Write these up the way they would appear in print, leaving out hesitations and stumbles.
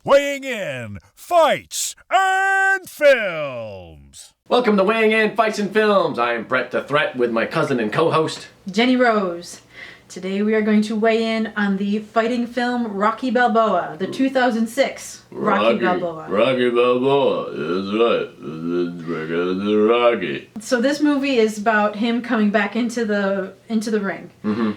weighing in fights and films. Welcome to Weighing In Fights and Films. I am Brett the Threat with my cousin and co-host, Jenny Rose. Today we are going to weigh in on the fighting film Rocky Balboa, the 2006 Rocky Balboa. Rocky Balboa, that's right. Rocky. So this movie is about him coming back into the ring. Mm-hmm.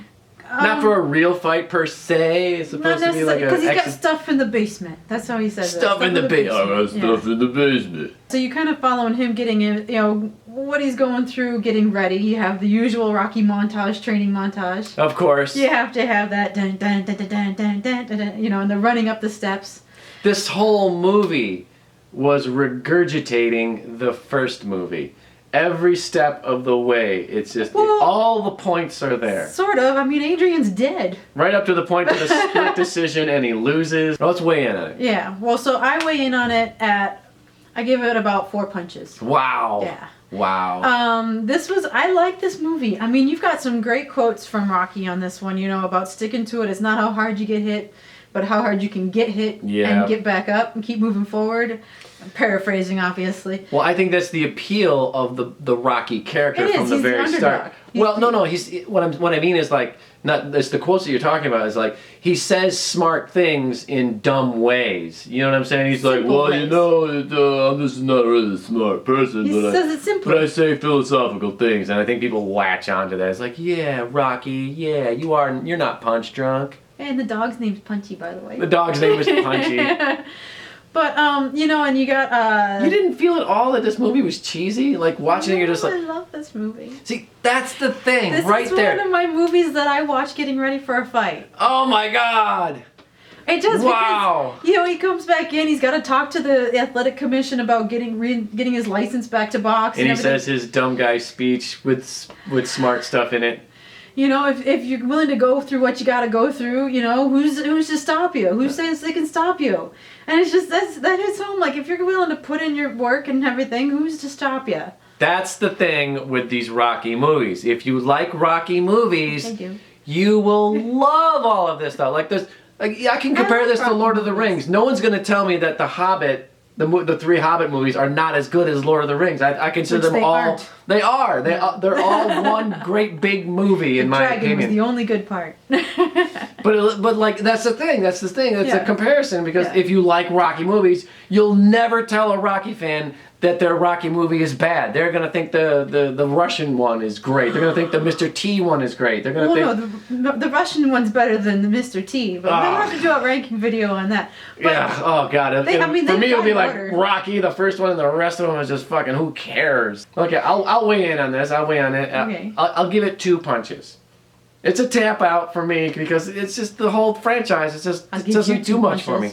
Not for a real fight per se. It's supposed to be like because he's got stuff in the basement. That's how he says stuff it. In the basement. I got stuff in the basement. So you kind of following him getting in, what he's going through, getting ready. You have the usual Rocky montage, training montage. Of course. You have to have that dun dun dun dun dun dun dun dun, and the running up the steps. This whole movie was regurgitating the first movie. Every step of the way, it's just all the points are there. Sort of. I mean, Adrian's dead. Right up to the point of the split decision, and he loses. Let's weigh in on it. Yeah. Well, so I weigh in on it I give it about 4 punches. Wow. Yeah. Wow. I like this movie. I mean, you've got some great quotes from Rocky on this one. About sticking to it. It's not how hard you get hit, but how hard you can get hit and get back up and keep moving forward. I'm paraphrasing, obviously. Well, I think that's the appeal of the Rocky character from the very start. Well, no. He's what I mean is like it's the quotes that you're talking about is like he says smart things in dumb ways. You know what I'm saying? He's like, well, I'm just not really a smart person, but I say philosophical things, and I think people latch onto that. It's like, yeah, Rocky, yeah, you're not punch drunk. And the dog's name's Punchy, by the way. The dog's name is Punchy. But, and you got, You didn't feel at all that this movie was cheesy? Like, watching it, you're just like... I love this movie. See, that's the thing, this right there. This is one of my movies that I watch getting ready for a fight. Oh my god! It just because, he comes back in, he's got to talk to the athletic commission about getting his license back to box. And he says his dumb guy speech with smart stuff in it. If you're willing to go through what you got to go through, who's to stop you? Who says they can stop you? And it's just that hits home. Like, if you're willing to put in your work and everything, who's to stop you? That's the thing with these Rocky movies. If you like Rocky movies, you will love all of this stuff. Like this, I can compare this to Lord of the Rings. No one's gonna tell me that The Hobbit. The 3 Hobbit movies are not as good as Lord of the Rings. I consider them all. Aren't. They are. They're all one great big movie in my opinion. The dragon was the only good part. but like that's the thing. That's a comparison because if you like Rocky movies, you'll never tell a Rocky fan that their Rocky movie is bad. They're gonna think the Russian one is great. They're gonna think the Mr. T one is great. They're gonna think the Russian one's better than the Mr. T. But we'll have to do a ranking video on that. But oh god. For me, it'll be like Rocky, the first one, and the rest of them is just fucking. Who cares? Okay, I'll weigh in on this. I'll weigh on it. Okay. I'll give it 2 punches. It's a tap out for me because it's just the whole franchise. It doesn't do much for me.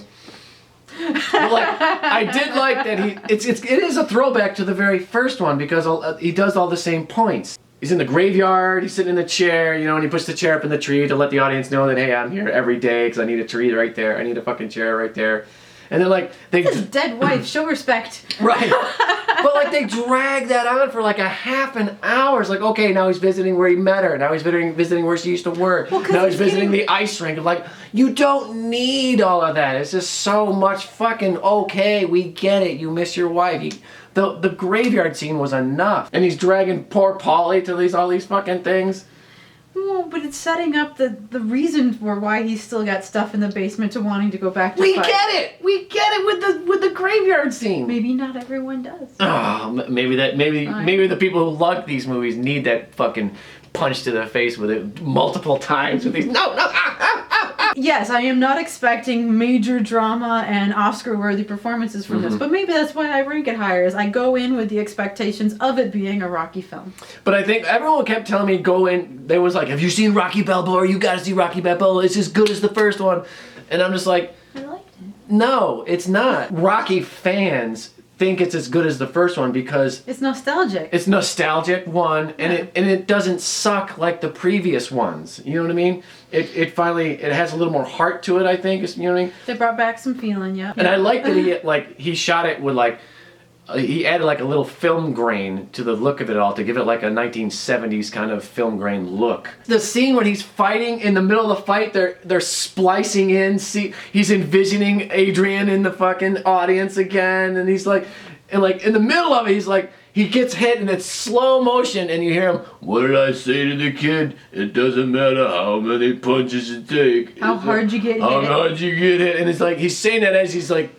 But I did like that it is a throwback to the very first one because he does all the same points. He's in the graveyard, he's sitting in the chair, and he puts the chair up in the tree to let the audience know that, hey, I'm here every day because I need a tree right there, I need a fucking chair right there. And then his dead wife, show respect. Right. But they drag that on for a half an hour. It's like, okay, now he's visiting where he met her. Now he's visiting where she used to work. Now he's visiting the ice rink. You don't need all of that. It's just so much fucking okay. We get it. You miss your wife. The graveyard scene was enough. And he's dragging poor Paulie to all these fucking things. Well, but it's setting up the reason for why he's still got stuff in the basement to wanting to go back to fight. We get it with the graveyard scene. Maybe not everyone does. Oh, maybe the people who like these movies need that fucking punch to the face with it multiple times with these. No. Yes, I am not expecting major drama and Oscar-worthy performances from this, but maybe that's why I rank it higher, is I go in with the expectations of it being a Rocky film. But I think everyone kept telling me go in, they was like, have you seen Rocky Balboa? You gotta see Rocky Balboa, it's as good as the first one. And I'm just like, I liked it. No, it's not. Rocky fans think it's as good as the first one because it's nostalgic. It's nostalgic, one, and it doesn't suck like the previous ones. You know what I mean? It finally has a little more heart to it, I think. You know what I mean? They brought back some feeling, yeah. And I like that he shot it with he added like a little film grain to the look of it all to give it like a 1970s kind of film grain look. The scene when he's fighting, in the middle of the fight, they're splicing in. See, he's envisioning Adrian in the fucking audience again, and he's like, in the middle of it, he's like, he gets hit and it's slow motion, and you hear him, "What did I say to the kid? It doesn't matter how many punches you take. How hard you get hit." How hard you get hit. And it's like, he's saying that as he's like,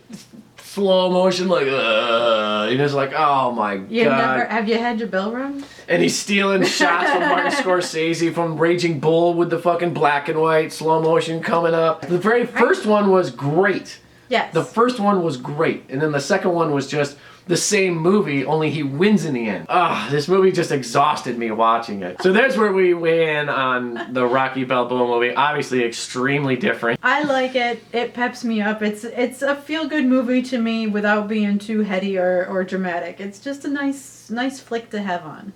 slow motion, like, and it's like, oh my God. Have you had your bell rung? And he's stealing shots from Martin Scorsese from Raging Bull with the fucking black and white slow motion coming up. The very first one was great. Yes. The first one was great. And then the second one was just the same movie, only he wins in the end. This movie just exhausted me watching it. So there's where we weigh in on the Rocky Balboa movie. Obviously extremely different. I like it. It peps me up. It's a feel-good movie to me without being too heady or dramatic. It's just a nice flick to have on.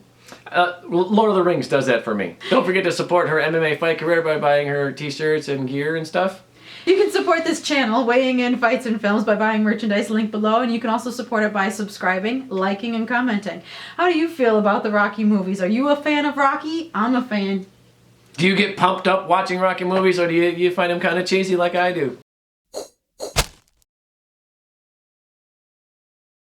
Lord of the Rings does that for me. Don't forget to support her MMA fight career by buying her t-shirts and gear and stuff. You can support this channel, Weighing In Fights and Films, by buying merchandise linked below, and you can also support it by subscribing, liking, and commenting. How do you feel about the Rocky movies? Are you a fan of Rocky? I'm a fan. Do you get pumped up watching Rocky movies, or do you find them kind of cheesy like I do?